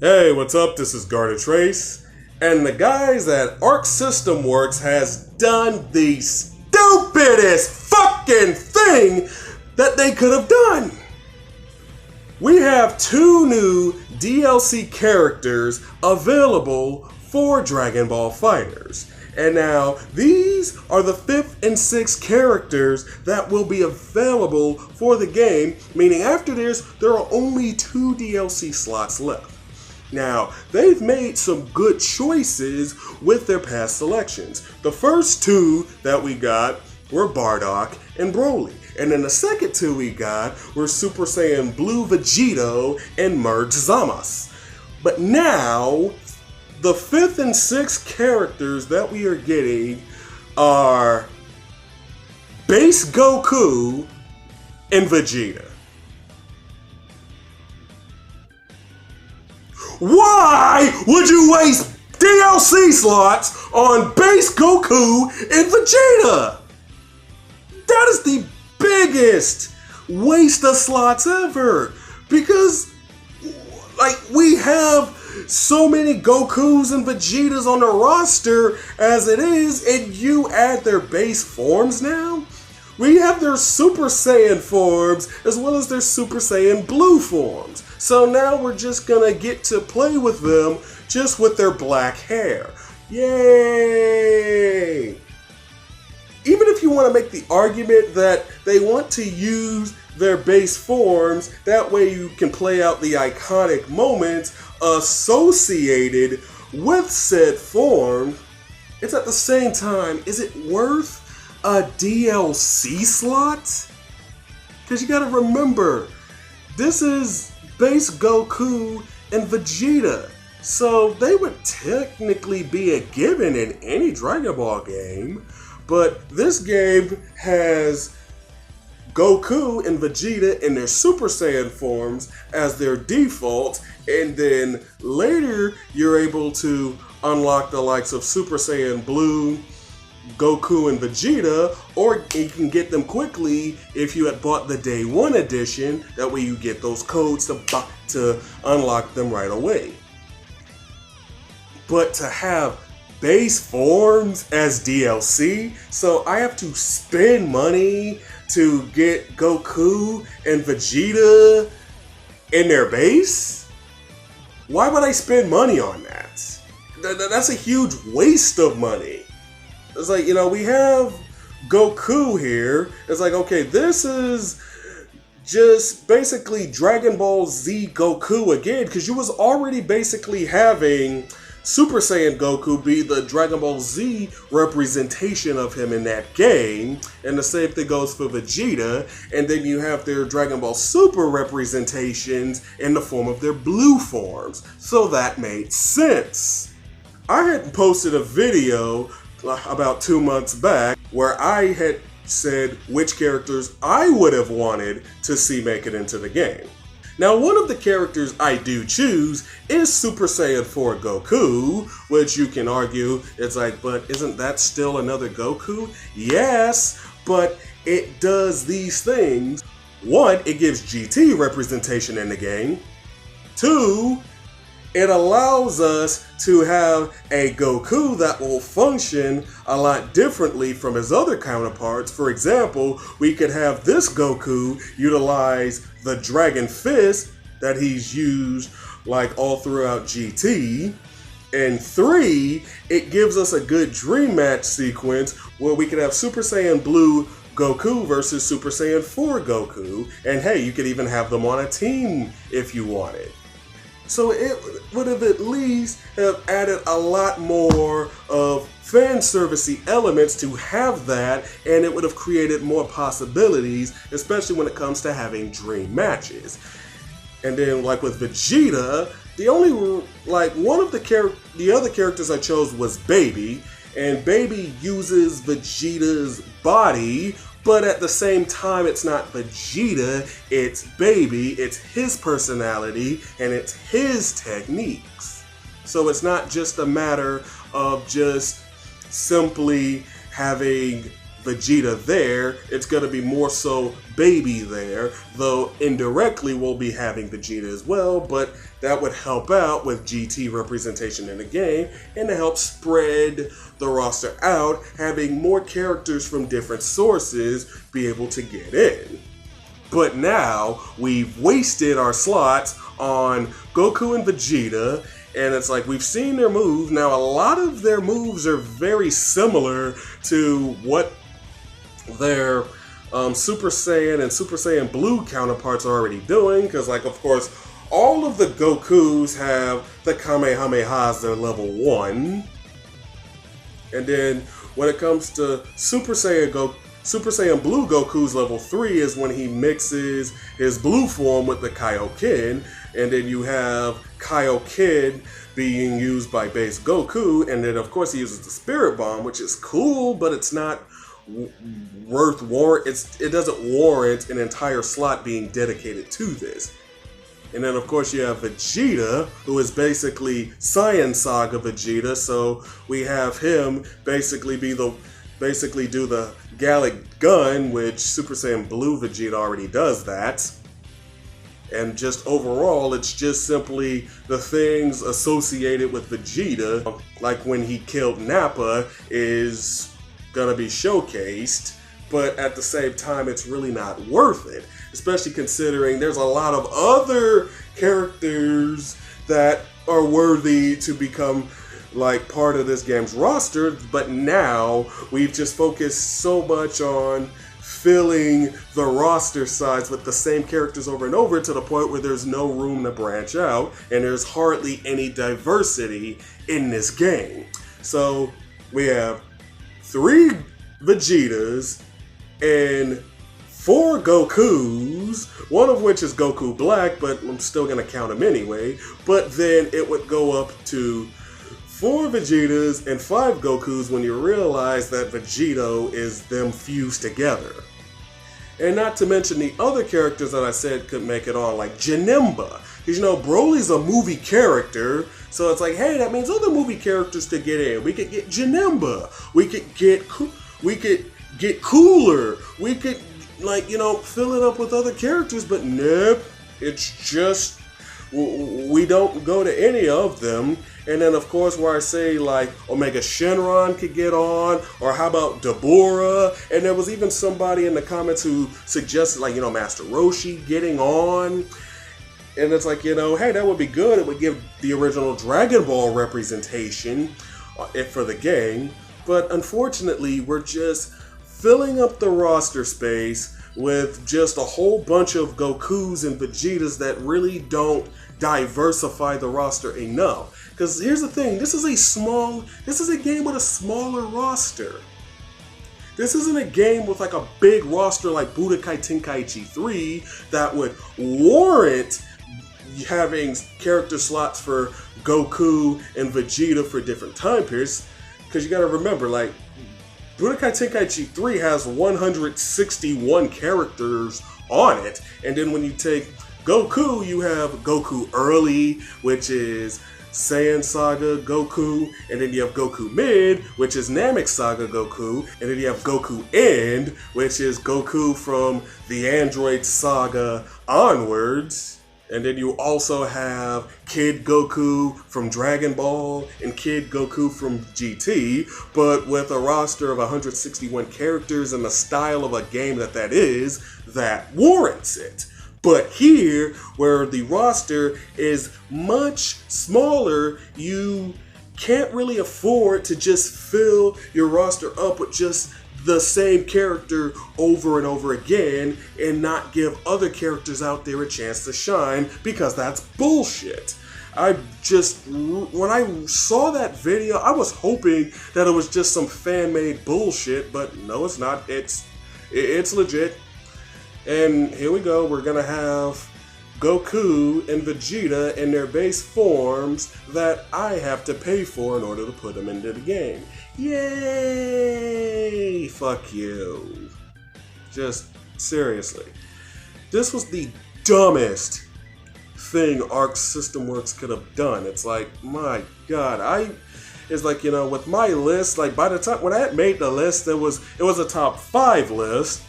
Hey, what's up? This is Gardetrace, and the guys at Arc System Works has done the stupidest fucking thing that they could have done. We have two new DLC characters available for Dragon Ball FighterZ. And now, these are the 5th and 6th characters that will be available for the game, meaning after this, there are only 2 DLC slots left. Now, they've made some good choices with their past selections. The first 2 that we got were Bardock and Broly. And then the second 2 we got were Super Saiyan Blue Vegito and Merge Zamasu. But now, the 5th and 6th characters that we are getting are Base Goku and Vegeta. Why would you waste DLC slots on Base Goku and Vegeta? That is the biggest waste of slots ever. Because, we have so many Gokus and Vegetas on the roster as it is, and you add their base forms now? We have their Super Saiyan forms as well as their Super Saiyan Blue forms. So now we're just gonna get to play with them just with their black hair. Yay! Even if you want to make the argument that they want to use their base forms, that way you can play out the iconic moments associated with said form, it's at the same time, is it worth a DLC slot? Because you gotta remember, this is Base Goku and Vegeta, so they would technically be a given in any Dragon Ball game, but this game has Goku and Vegeta in their Super Saiyan forms as their default, and then later you're able to unlock the likes of Super Saiyan Blue, Goku and Vegeta, or you can get them quickly if you had bought the Day 1 edition. That way you get those codes to unlock them right away. But to have base forms as DLC, so I have to spend money to get Goku and Vegeta in their base? Why would I spend money on that? That's a huge waste of money. It's like, we have Goku here. It's like, okay, this is just basically Dragon Ball Z Goku again, because you was already basically having Super Saiyan Goku be the Dragon Ball Z representation of him in that game, and the same thing goes for Vegeta, and then you have their Dragon Ball Super representations in the form of their blue forms, so that made sense. I had posted a video about 2 months back where I had said which characters I would have wanted to see make it into the game. Now, one of the characters I do choose is Super Saiyan 4 Goku, which you can argue, it's like, but isn't that still another Goku? Yes, but it does these things. 1, it gives GT representation in the game. 2, it allows us to have a Goku that will function a lot differently from his other counterparts. For example, we could have this Goku utilize the Dragon Fist that he's used all throughout GT. And 3, it gives us a good dream match sequence where we could have Super Saiyan Blue Goku versus Super Saiyan 4 Goku. And hey, you could even have them on a team if you wanted. So it would have at least have added a lot more of fan servicey elements to have that, and it would have created more possibilities, especially when it comes to having dream matches. And then with Vegeta, the only one of the other characters I chose was Baby, and Baby uses Vegeta's body, but at the same time, it's not Vegeta, it's Baby, it's his personality, and it's his techniques. So it's not just a matter of just simply having Vegeta there. It's going to be more so Baby there, though indirectly we'll be having Vegeta as well, but that would help out with GT representation in the game and to help spread the roster out, having more characters from different sources be able to get in. But now we've wasted our slots on Goku and Vegeta, and it's like we've seen their moves. Now a lot of their moves are very similar to what their Super Saiyan and Super Saiyan Blue counterparts are already doing, because like of course all of the Gokus have the Kamehamehas, they're level 1. And then when it comes to Super Saiyan Blue Goku's level 3 is when he mixes his blue form with the Kaioken, and then you have Kaioken being used by base Goku, and then of course he uses the Spirit Bomb, which is cool, but it's not it doesn't warrant an entire slot being dedicated to this. And then of course you have Vegeta, who is basically Saiyan Saga Vegeta, so we have him basically do the Gallic Gun, which Super Saiyan Blue Vegeta already does that. And just overall, it's just simply the things associated with Vegeta, like when he killed Nappa, is gonna be showcased, but at the same time, it's really not worth it, especially considering there's a lot of other characters that are worthy to become like part of this game's roster, but now we've just focused so much on filling the roster size with the same characters over and over to the point where there's no room to branch out and there's hardly any diversity in this game. So we have 3 Vegetas and 4 Gokus, one of which is Goku Black, but I'm still gonna count him anyway. But then it would go up to 4 Vegetas and 5 Gokus when you realize that Vegito is them fused together. And not to mention the other characters that I said could make it on, like Janemba. Because you know, Broly's a movie character, so it's like, hey, that means other movie characters to get in. We could get Janemba. We could get Cooler. We could, like, you know, fill it up with other characters, but nope. It's just, we don't go to any of them. And then, of course, where I say, like, Omega Shenron could get on, or how about Deborah? And there was even somebody in the comments who suggested, like, you know, Master Roshi getting on. And it's like, you know, hey, that would be good. It would give the original Dragon Ball representation for the game. But unfortunately, we're just filling up the roster space with just a whole bunch of Gokus and Vegetas that really don't diversify the roster enough. Because here's the thing, this is a game with a smaller roster. This isn't a game with like a big roster like Budokai Tenkaichi 3 that would warrant having character slots for Goku and Vegeta for different time periods. Because you gotta remember, like, Budokai Tenkaichi 3 has 161 characters on it, and then when you take Goku, you have Goku Early, which is Saiyan Saga Goku, and then you have Goku Mid, which is Namek Saga Goku, and then you have Goku End, which is Goku from the Android Saga onwards. And then you also have Kid Goku from Dragon Ball and Kid Goku from GT, but with a roster of 161 characters and the style of a game that is, that warrants it. But here, where the roster is much smaller, you can't really afford to just fill your roster up with just the same character over and over again and not give other characters out there a chance to shine, because that's bullshit. When I saw that video, I was hoping that it was just some fan-made bullshit, but no, it's not. It's legit. And here we go, we're gonna have Goku and Vegeta in their base forms that I have to pay for in order to put them into the game. Yay! Fuck you. Just, seriously. This was the dumbest thing Arc System Works could have done. It's like, my god, is like, you know, with my list, like by the time when I had made the list, it was a top 5 list,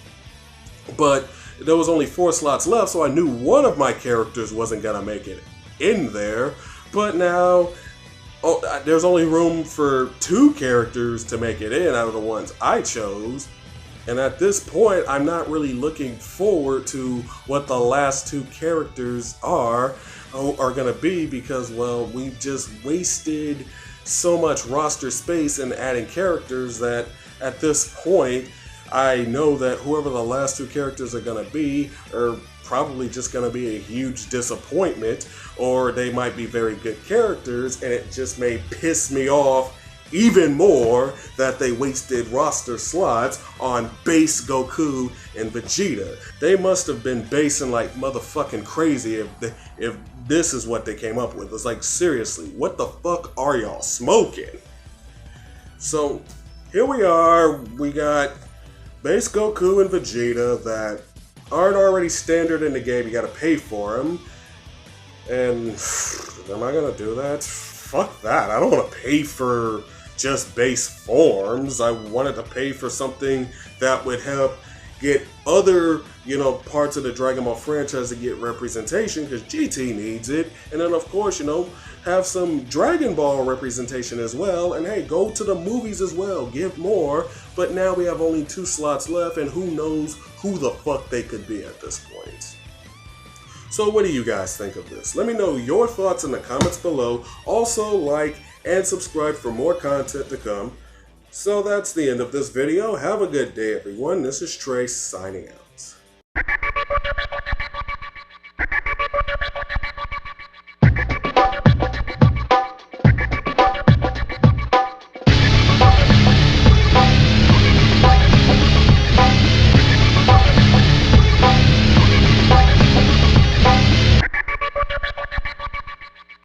but there was only 4 slots left, so I knew one of my characters wasn't gonna make it in there. But now, there's only room for 2 characters to make it in out of the ones I chose. And at this point, I'm not really looking forward to what the last 2 characters are gonna be, because, well, we've just wasted so much roster space in adding characters that at this point, I know that whoever the last 2 characters are gonna be are probably just gonna be a huge disappointment, or they might be very good characters, and it just may piss me off even more that they wasted roster slots on base Goku and Vegeta. They must have been basing like motherfucking crazy if this is what they came up with. It's like, seriously, what the fuck are y'all smoking? So here we are, we got base Goku and Vegeta that aren't already standard in the game. You gotta pay for them. And am I gonna do that? Fuck that. I don't want to pay for just base forms. I wanted to pay for something that would help get other, you know, parts of the Dragon Ball franchise to get representation, because GT needs it. And then, of course, you know, have some Dragon Ball representation as well. And hey, go to the movies as well, give more. But now we have only 2 slots left, and who knows who the fuck they could be at this point. So what do you guys think of this? Let me know your thoughts in the comments below. Also, like and subscribe for more content to come. So that's the end of this video. Have a good day, everyone. This is Trace signing out.